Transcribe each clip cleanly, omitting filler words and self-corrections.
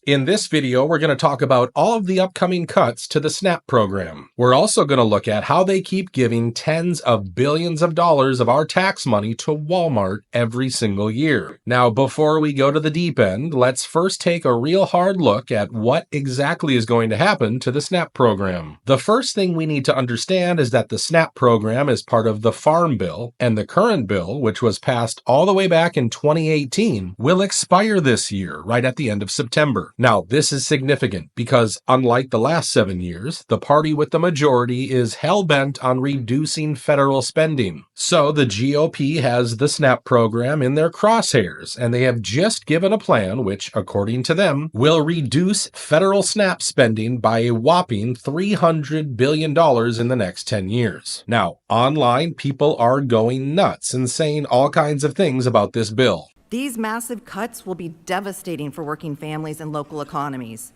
In this video, we're going to talk about all of the upcoming cuts to the SNAP program. We're also going to look at how they keep giving tens of billions of dollars of our tax money to Walmart every single year. Now, before we go to the deep end, let's first take a real hard look at what exactly is going to happen to the SNAP program. The first thing we need to understand is that the SNAP program is part of the Farm Bill, and the current bill, which was passed all the way back in 2018, will expire this year, right at the end of September. Now, this is significant because, unlike the last 7 years, the party with the majority is hell-bent on reducing federal spending. So the GOP has the SNAP program in their crosshairs, and they have just given a plan which, according to them, will reduce federal SNAP spending by a whopping $300 billion in the next 10 years. Now, online, people are going nuts and saying all kinds of things about this bill. These massive cuts will be devastating for working families and local economies.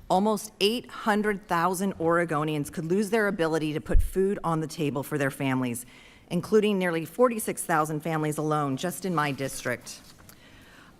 Almost 800,000 Oregonians could lose their ability to put food on the table for their families, including nearly 46,000 families alone just in my district.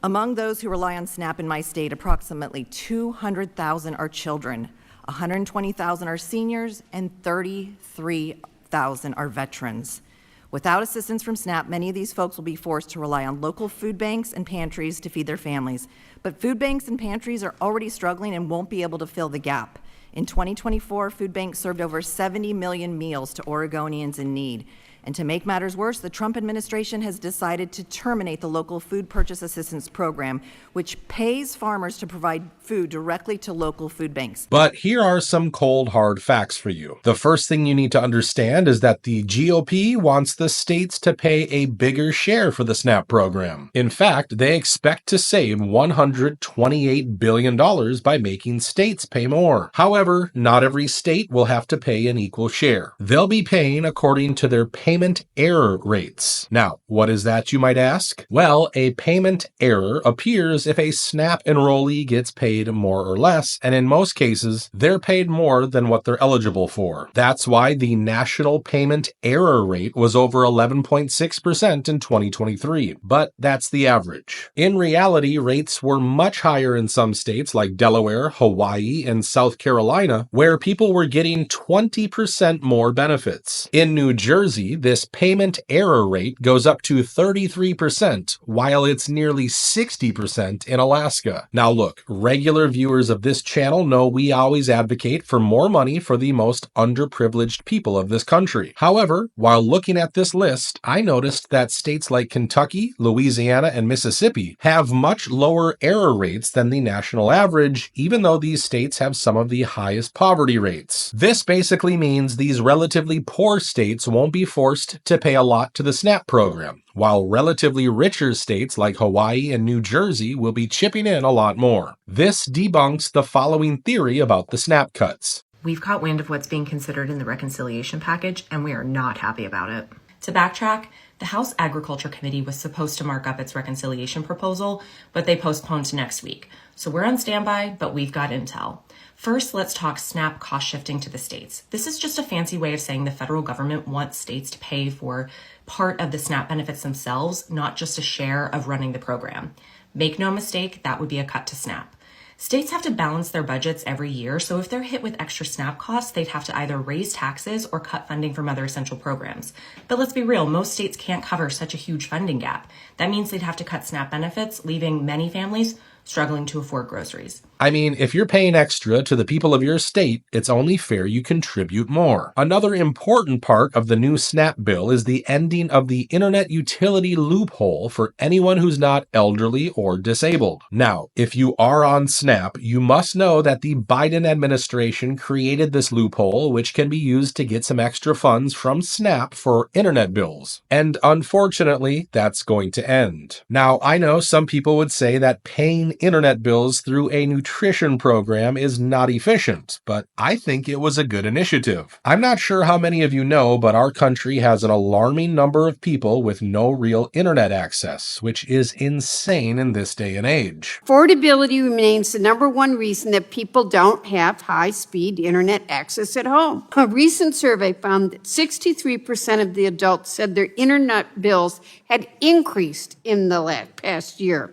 Among those who rely on SNAP in my state, approximately 200,000 are children, 120,000 are seniors, and 33,000 are veterans. Without assistance from SNAP, many of these folks will be forced to rely on local food banks and pantries to feed their families. But food banks and pantries are already struggling and won't be able to fill the gap. In 2024, food banks served over 70 million meals to Oregonians in need. And to make matters worse, the Trump administration has decided to terminate the local food purchase assistance program, which pays farmers to provide food directly to local food banks. But here are some cold, hard facts for you. The first thing you need to understand is that the GOP wants the states to pay a bigger share for the SNAP program. In fact, they expect to save $128 billion by making states pay more. However, not every state will have to pay an equal share. They'll be paying according to their payment error rates. Now, what is that, you might ask? Well, a payment error appears if a SNAP enrollee gets paid more or less, and in most cases, they're paid more than what they're eligible for. That's why the national payment error rate was over 11.6% in 2023, but that's the average. In reality, rates were much higher in some states like Delaware, Hawaii, and South Carolina, where people were getting 20% more benefits. In New Jersey, this payment error rate goes up to 33%, while it's nearly 60% in Alaska. Now look, regular viewers of this channel know we always advocate for more money for the most underprivileged people of this country. However, while looking at this list, I noticed that states like Kentucky, Louisiana, and Mississippi have much lower error rates than the national average, even though these states have some of the highest poverty rates. This basically means these relatively poor states won't be forced to pay a lot to the SNAP program, while relatively richer states like Hawaii and New Jersey will be chipping in a lot more. This debunks the following theory about the SNAP cuts. We've caught wind of what's being considered in the reconciliation package, and we are not happy about it. To backtrack, the House Agriculture Committee was supposed to mark up its reconciliation proposal, but they postponed to next week. So we're on standby, but we've got intel. First, let's talk SNAP cost shifting to the states. This is just a fancy way of saying the federal government wants states to pay for part of the SNAP benefits themselves, not just a share of running the program. Make no mistake, that would be a cut to SNAP. States have to balance their budgets every year, so if they're hit with extra SNAP costs, they'd have to either raise taxes or cut funding from other essential programs. But let's be real, most states can't cover such a huge funding gap. That means they'd have to cut SNAP benefits, leaving many families struggling to afford groceries. I mean, if you're paying extra to the people of your state, it's only fair you contribute more. Another important part of the new SNAP bill is the ending of the internet utility loophole for anyone who's not elderly or disabled. Now, if you are on SNAP, you must know that the Biden administration created this loophole, which can be used to get some extra funds from SNAP for internet bills. And unfortunately, that's going to end. Now, I know some people would say that paying internet bills through a nutrition program is not efficient, but I think it was a good initiative. I'm not sure how many of you know, but our country has an alarming number of people with no real internet access, which is insane in this day and age. Affordability remains the number one reason that people don't have high-speed internet access at home. A recent survey found that 63% of the adults said their internet bills had increased in the past year.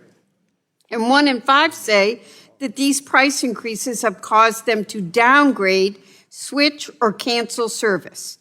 And 1 in 5 say that these price increases have caused them to downgrade, switch, or cancel service.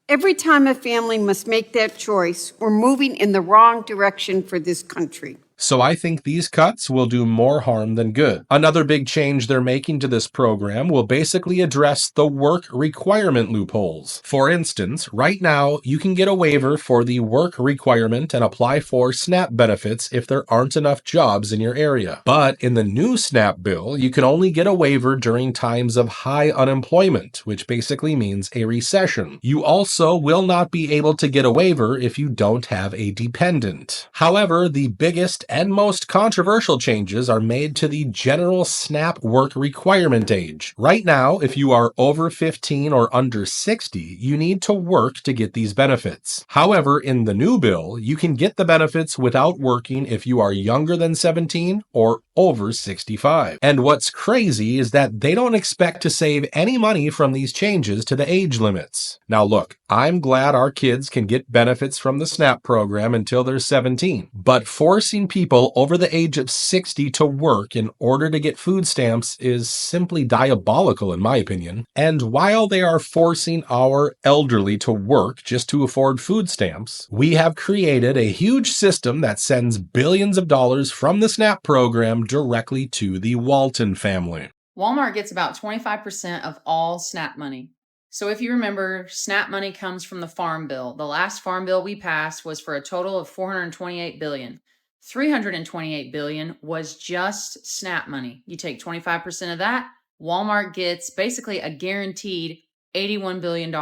Every time a family must make that choice, we're moving in the wrong direction for this country. So I think these cuts will do more harm than good. Another big change they're making to this program will basically address the work requirement loopholes. For instance, right now, you can get a waiver for the work requirement and apply for SNAP benefits if there aren't enough jobs in your area. But in the new SNAP bill, you can only get a waiver during times of high unemployment, which basically means a recession. You also will not be able to get a waiver if you don't have a dependent. However, the biggest and most controversial changes are made to the general SNAP work requirement age. Right now, if you are over 15 or under 60, you need to work to get these benefits. However, in the new bill, you can get the benefits without working if you are younger than 17 or over 65. And what's crazy is that they don't expect to save any money from these changes to the age limits. Now look, I'm glad our kids can get benefits from the SNAP program until they're 17, but forcing people over the age of 60 to work in order to get food stamps is simply diabolical in my opinion. And while they are forcing our elderly to work just to afford food stamps, we have created a huge system that sends billions of dollars from the SNAP program directly to the Walton family. Walmart gets about 25% of all SNAP money. So if you remember, SNAP money comes from the Farm Bill. The last Farm Bill we passed was for a total of $428 billion. $328 billion was just SNAP money. You take 25% of that, Walmart gets basically a guaranteed $81 billion.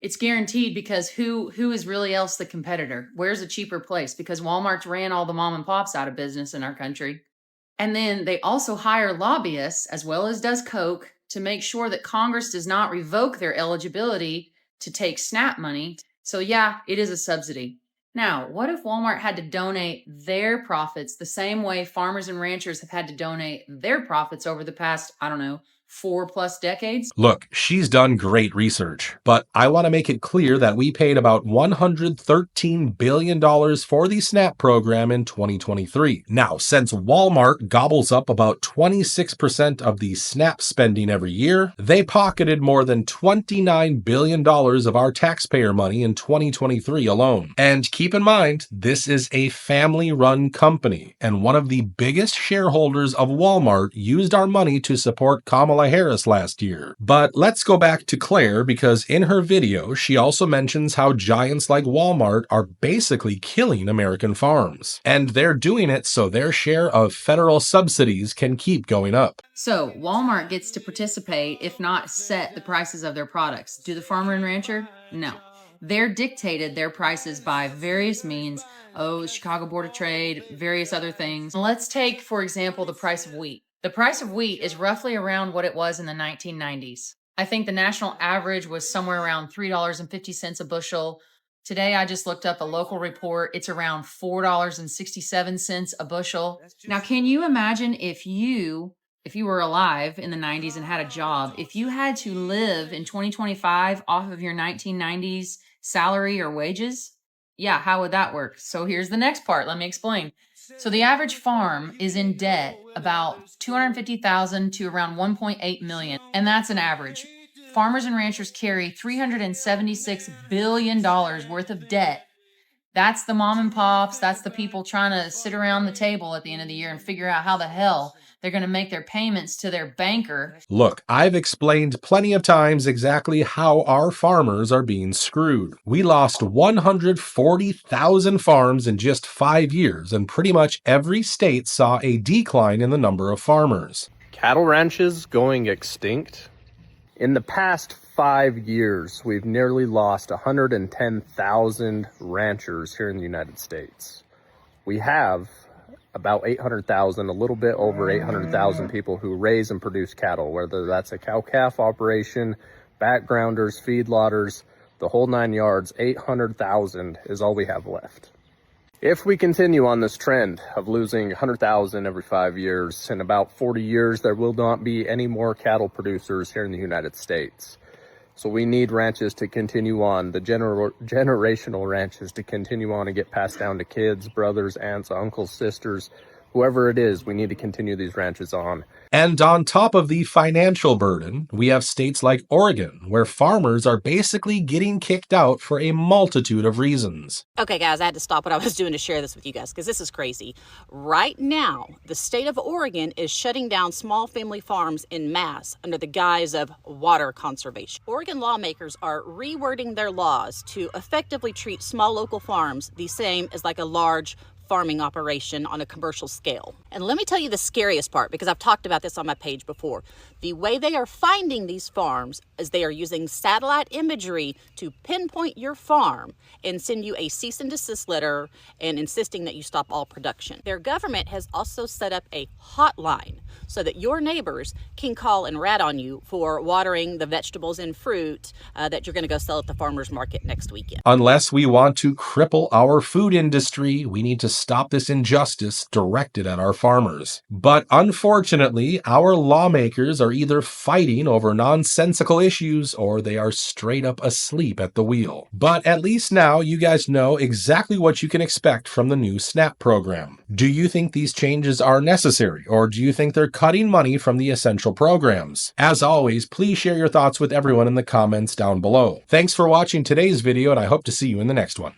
It's guaranteed because who is really else the competitor? Where's a cheaper place? Because Walmart's ran all the mom and pops out of business in our country. And then they also hire lobbyists, as well as does Coke, to make sure that Congress does not revoke their eligibility to take SNAP money. So yeah, it is a subsidy. Now, what if Walmart had to donate their profits the same way farmers and ranchers have had to donate their profits over the past, 4+ decades? Look, she's done great research, but I want to make it clear that we paid about $113 billion for the SNAP program in 2023. Now, since Walmart gobbles up about 26% of the SNAP spending every year, they pocketed more than $29 billion of our taxpayer money in 2023 alone. And keep in mind, this is a family-run company, and one of the biggest shareholders of Walmart used our money to support Kamala Harris last year. But let's go back to Claire, because in her video, she also mentions how giants like Walmart are basically killing American farms. And they're doing it so their share of federal subsidies can keep going up. So Walmart gets to participate, if not set the prices of their products. Do the farmer and rancher? No. They're dictated their prices by various means. The Chicago Board of Trade, various other things. Let's take, for example, the price of wheat. The price of wheat is roughly around what it was in the 1990s. I think the national average was somewhere around $3.50 a bushel. Today, I just looked up a local report. It's around $4.67 a bushel. Now, can you imagine if you were alive in the 90s and had a job, if you had to live in 2025 off of your 1990s salary or wages? Yeah, how would that work? So here's the next part. Let me explain. So the average farm is in debt about $250,000 to around $1.8 million, and that's an average. Farmers and ranchers carry $376 billion worth of debt. That's the mom and pops. That's the people trying to sit around the table at the end of the year and figure out how the hell they're going to make their payments to their banker. Look, I've explained plenty of times exactly how our farmers are being screwed. We lost 140,000 farms in just 5 years, and pretty much every state saw a decline in the number of farmers. Cattle ranches going extinct? In the past 5 years, we've nearly lost 110,000 ranchers here in the United States. We have about 800,000, a little bit over 800,000 people who raise and produce cattle, whether that's a cow-calf operation, backgrounders, feedlotters, the whole 9 yards. 800,000 is all we have left. If we continue on this trend of losing 100,000 every 5 years, in about 40 years, there will not be any more cattle producers here in the United States. So we need ranches to continue on, the generational ranches to continue on and get passed down to kids, brothers, aunts, uncles, sisters, Whoever it is, we need to continue these ranches on. And on top of the financial burden, we have states like Oregon, where farmers are basically getting kicked out for a multitude of reasons. Okay, guys, I had to stop what I was doing to share this with you guys because this is crazy. Right now, the state of Oregon is shutting down small family farms en masse under the guise of water conservation. Oregon lawmakers are rewording their laws to effectively treat small local farms the same as like a large farming operation on a commercial scale. And let me tell you the scariest part, because I've talked about this on my page before. The way they are finding these farms is they are using satellite imagery to pinpoint your farm and send you a cease and desist letter and insisting that you stop all production. Their government has also set up a hotline so that your neighbors can call and rat on you for watering the vegetables and fruit that you're going to go sell at the farmer's market next weekend. Unless we want to cripple our food industry, we need to stop this injustice directed at our farmers. But unfortunately, our lawmakers are either fighting over nonsensical issues or they are straight up asleep at the wheel. But at least now you guys know exactly what you can expect from the new SNAP program. Do you think these changes are necessary, or do you think they're cutting money from the essential programs? As always, please share your thoughts with everyone in the comments down below. Thanks for watching today's video, and I hope to see you in the next one.